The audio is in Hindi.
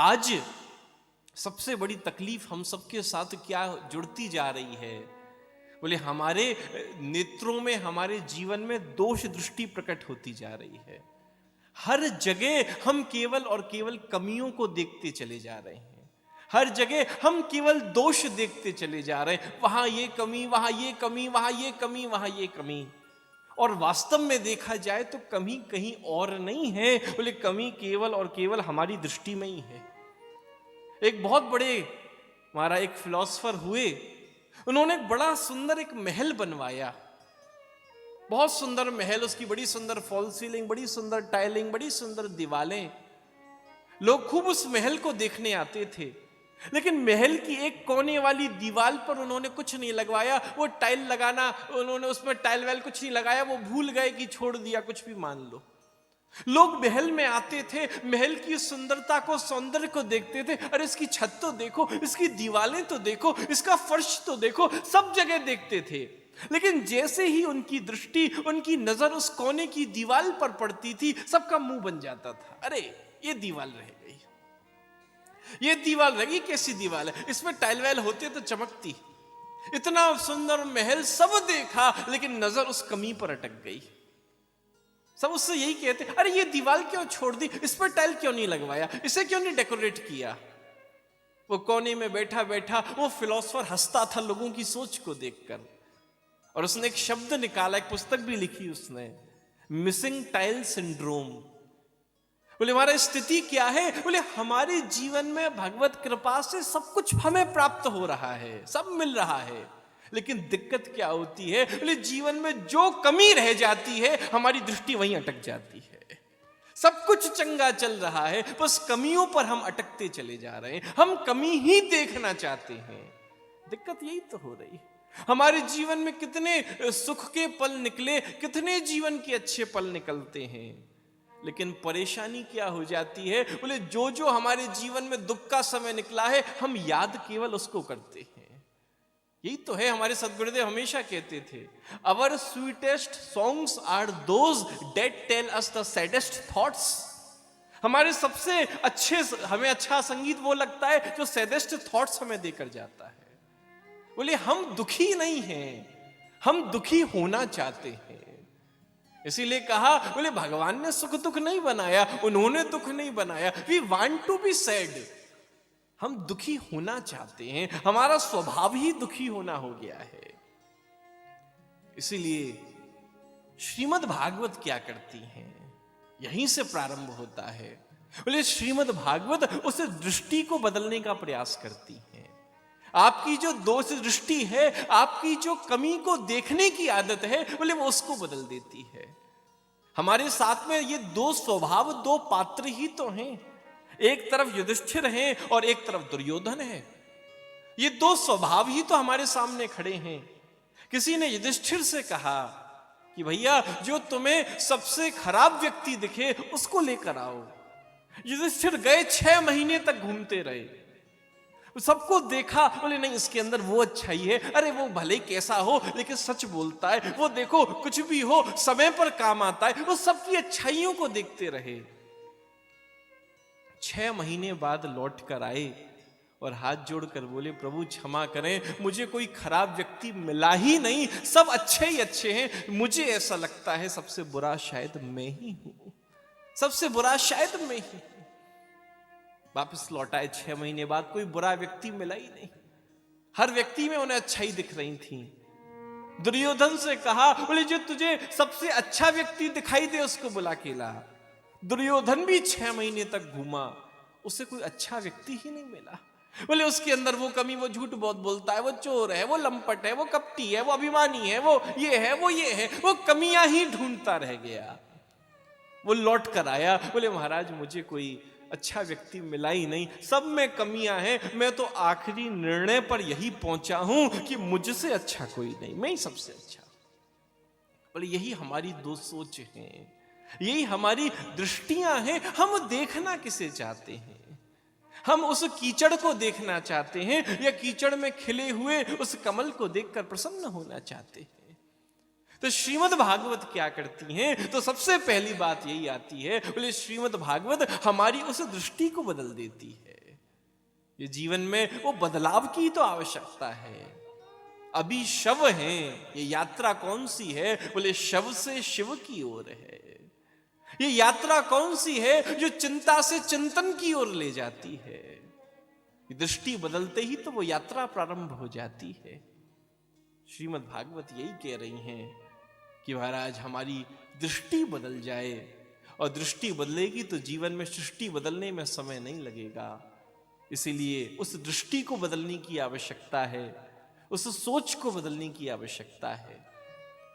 आज सबसे बड़ी तकलीफ हम सबके साथ क्या जुड़ती जा रही है? बोले हमारे नेत्रों में, हमारे जीवन में दोष दृष्टि प्रकट होती जा रही है। हर जगह हम केवल और केवल कमियों को देखते चले जा रहे हैं। हर जगह हम केवल दोष देखते चले जा रहे हैं। वहां ये कमी, वहां ये कमी, वहां ये कमी, वहां ये कमी। और वास्तव में देखा जाए तो कमी कहीं और नहीं है, बोले कमी केवल और केवल हमारी दृष्टि में ही है। एक बहुत बड़े हमारा एक फिलॉसफर हुए, उन्होंने एक बड़ा सुंदर एक महल बनवाया, बहुत सुंदर महल, उसकी बड़ी सुंदर फॉल सीलिंग, बड़ी सुंदर टाइलिंग, बड़ी सुंदर दीवारें। लोग खूब उस महल को देखने आते थे, लेकिन महल की एक कोने वाली दीवार पर उन्होंने कुछ नहीं लगवाया। वो टाइल लगाना, उन्होंने उसमें टाइल वाइल कुछ नहीं लगाया, वो भूल गए कि छोड़ दिया, कुछ भी मान लो। लोग महल में आते थे, महल की सुंदरता को, सौंदर्य को देखते थे। अरे इसकी छत तो देखो, इसकी दीवारें तो देखो, इसका फर्श तो देखो, सब जगह देखते थे। लेकिन जैसे ही उनकी दृष्टि, उनकी नजर उस कोने की दीवार पर पड़ती थी, सबका मुंह बन जाता था। अरे ये दीवार रह गई, ये दीवार रह गई, कैसी दीवार है, इसमें टाइल वाइल होते तो चमकती। इतना सुंदर महल सब देखा, लेकिन नजर उस कमी पर अटक गई। सब उससे यही कहते, अरे ये दीवार क्यों छोड़ दी, इस पर टाइल क्यों नहीं लगवाया, इसे क्यों नहीं डेकोरेट किया। वो कोने में बैठा बैठा वो फिलोसोफर हंसता था लोगों की सोच को देखकर, और उसने एक शब्द निकाला, एक पुस्तक भी लिखी उसने, मिसिंग टाइल सिंड्रोम। बोले हमारा स्थिति क्या है? बोले हमारे जीवन में भगवत कृपा से सब कुछ हमें प्राप्त हो रहा है, सब मिल रहा है, लेकिन दिक्कत क्या होती है? बोले जीवन में जो कमी रह जाती है, हमारी दृष्टि वहीं अटक जाती है। सब कुछ चंगा चल रहा है, बस कमियों पर हम अटकते चले जा रहे हैं, हम कमी ही देखना चाहते हैं। दिक्कत यही तो हो रही है। हमारे जीवन में कितने सुख के पल निकले, कितने जीवन के अच्छे पल निकलते हैं, लेकिन परेशानी क्या हो जाती है? बोले जो जो हमारे जीवन में दुख का समय निकला है, हम याद केवल उसको करते हैं। यही तो है, हमारे सद्गुरुदेव हमेशा कहते थे, our sweetest songs are those that tell us the saddest thoughts. हमारे सबसे अच्छे, हमें अच्छा संगीत वो लगता है जो सैडेस्ट थॉट्स हमें देकर जाता है। बोले हम दुखी नहीं हैं, हम दुखी होना चाहते हैं। इसीलिए कहा, बोले भगवान ने सुख दुख नहीं बनाया, उन्होंने दुख नहीं बनाया। We want to be sad, हम दुखी होना चाहते हैं, हमारा स्वभाव ही दुखी होना हो गया है। इसीलिए श्रीमद् भागवत क्या करती हैं, यहीं से प्रारंभ होता है। बोले श्रीमद् भागवत उस दृष्टि को बदलने का प्रयास करती हैं। आपकी जो दोष दृष्टि है, आपकी जो कमी को देखने की आदत है, बोले वो उसको बदल देती है। हमारे साथ में ये दो स्वभाव, दो पात्र ही तो हैं। एक तरफ युधिष्ठिर हैं और एक तरफ दुर्योधन है। ये दो स्वभाव ही तो हमारे सामने खड़े हैं। किसी ने युधिष्ठिर से कहा कि भैया जो तुम्हें सबसे खराब व्यक्ति दिखे उसको लेकर आओ। युधिष्ठिर गए, 6 महीने तक घूमते रहे, सबको देखा, बोले नहीं इसके अंदर वो अच्छाई है, अरे वो भले कैसा हो लेकिन सच बोलता है, वो देखो कुछ भी हो समय पर काम आता है। वो सबकी अच्छाइयों को देखते रहे। 6 महीने बाद लौट कर आए और हाथ जोड़कर बोले, प्रभु क्षमा करें, मुझे कोई खराब व्यक्ति मिला ही नहीं, सब अच्छे ही अच्छे हैं। मुझे ऐसा लगता है सबसे बुरा शायद मैं ही हूं, सबसे बुरा शायद मैं ही। वापस लौटाए 6 महीने बाद, कोई बुरा व्यक्ति मिला ही नहीं, हर व्यक्ति में उन्हें अच्छाई दिख रही थी। दुर्योधन से कहा, बोले जो तुझे सबसे अच्छा व्यक्ति दिखाई दे उसको बुला के ला। दुर्योधन भी 6 महीने तक घूमा, उसे कोई अच्छा व्यक्ति ही नहीं मिला। बोले उसके अंदर वो कमी, वो झूठ बहुत बोलता है, वो चोर है, वो लंपट है, वो कपटी है, वो अभिमानी है, वो ये है, वो ये है, वो कमियां ही ढूंढता रह गया। वो लौट कर आया, बोले महाराज मुझे कोई अच्छा व्यक्ति मिला ही नहीं, सब में कमियां हैं। मैं तो आखिरी निर्णय पर यही पहुंचा हूं कि मुझसे अच्छा कोई नहीं, मैं ही सबसे अच्छा। बोले यही हमारी दो सोच हैं, यही हमारी दृष्टियां हैं। हम देखना किसे चाहते हैं? हम उस कीचड़ को देखना चाहते हैं या कीचड़ में खिले हुए उस कमल को देखकर प्रसन्न होना चाहते हैं? तो श्रीमद् भागवत क्या करती हैं? तो सबसे पहली बात यही आती है, बोले श्रीमद् भागवत हमारी उस दृष्टि को बदल देती है। ये जीवन में वो बदलाव की तो आवश्यकता है। अभी शव हैं, ये यात्रा कौन सी है? बोले शव से शिव की ओर है। ये यात्रा कौन सी है? जो चिंता से चिंतन की ओर ले जाती है। दृष्टि बदलते ही तो वो यात्रा प्रारंभ हो जाती है। श्रीमद् भागवत यही कह रही हैं कि महाराज हमारी दृष्टि बदल जाए, और दृष्टि बदलेगी तो जीवन में सृष्टि बदलने में समय नहीं लगेगा। इसीलिए उस दृष्टि को बदलने की आवश्यकता है, उस सोच को बदलने की आवश्यकता है।